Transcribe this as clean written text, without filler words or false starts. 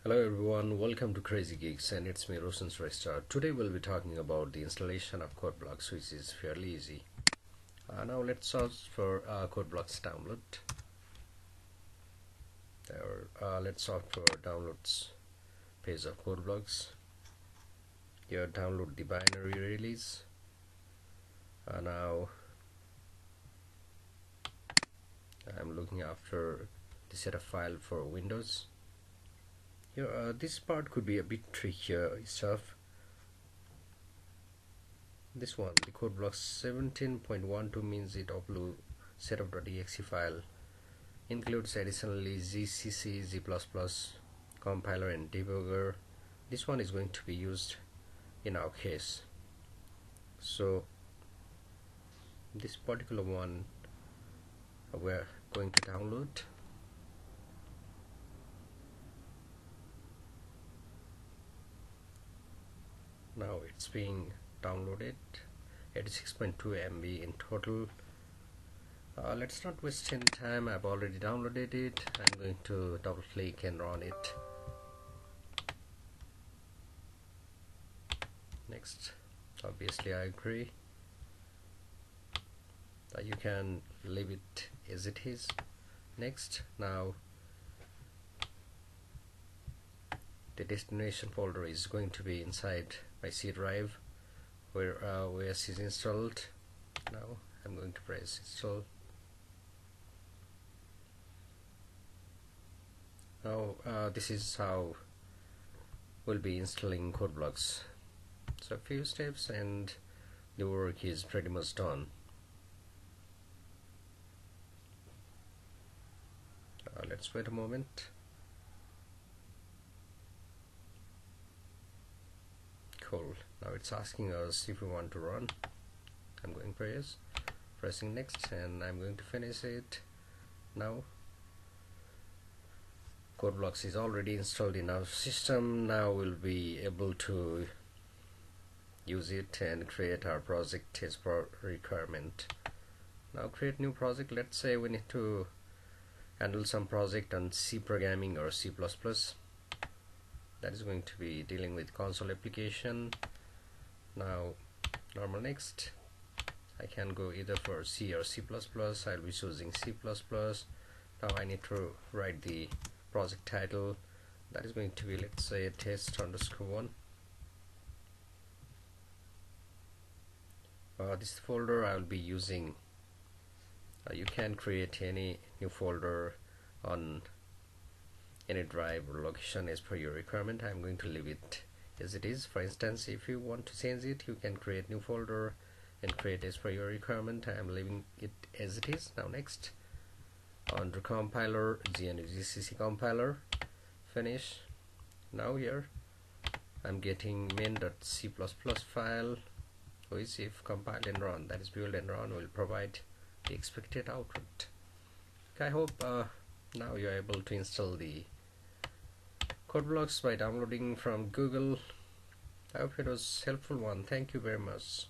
Hello everyone, welcome to Crazy Geeks, and it's me Roshan Shrestha. Today we'll be talking about the installation of Codeblocks, which is fairly easy. Now let's search for Codeblocks download. Let's search for downloads page of Codeblocks. Here download the binary release. Now I'm looking after the setup file for Windows. Here, this part could be a bit trickier stuff. This one, the Codeblocks 17.12 means it upload setup.exe file, includes additionally GCC, G++, compiler and debugger. This one is going to be used in our case. So this particular one we're going to download. Now it's being downloaded, 86.2 MB in total. Let's not waste any time. I've already downloaded it. I'm going to double click and run it. Next, obviously I agree. You can leave it as it is. Next, now the destination folder is going to be inside my C drive where OS is installed. Now I'm going to press install. Now this is how we'll be installing Codeblocks. So a few steps and the work is pretty much done. Let's wait a moment. Cool. Now it's asking us if we want to run. I'm going for yes, pressing next, and I'm going to finish it. Now Codeblocks is already installed in our system. Now we'll be able to use it and create our project as per requirement. Now create new project. Let's say we need to handle some project on C programming or C++. That is going to be dealing with console application. Now normal next, I can go either for C or C++. I'll be choosing C++. Now I need to write the project title. That is going to be, let's say, test_1. This folder I will be using. You can create any new folder on any drive or location as per your requirement. I'm going to leave it as it is. For instance, if you want to change it, you can create new folder and create as per your requirement. I am leaving it as it is. Now next, under compiler, GCC compiler, finish. Now here I'm getting main.c++ file, which if compiled and run, that is build and run, will provide the expected output. Okay, I hope now you're able to install the Codeblocks by downloading from Google. I hope it was helpful one. Thank you very much.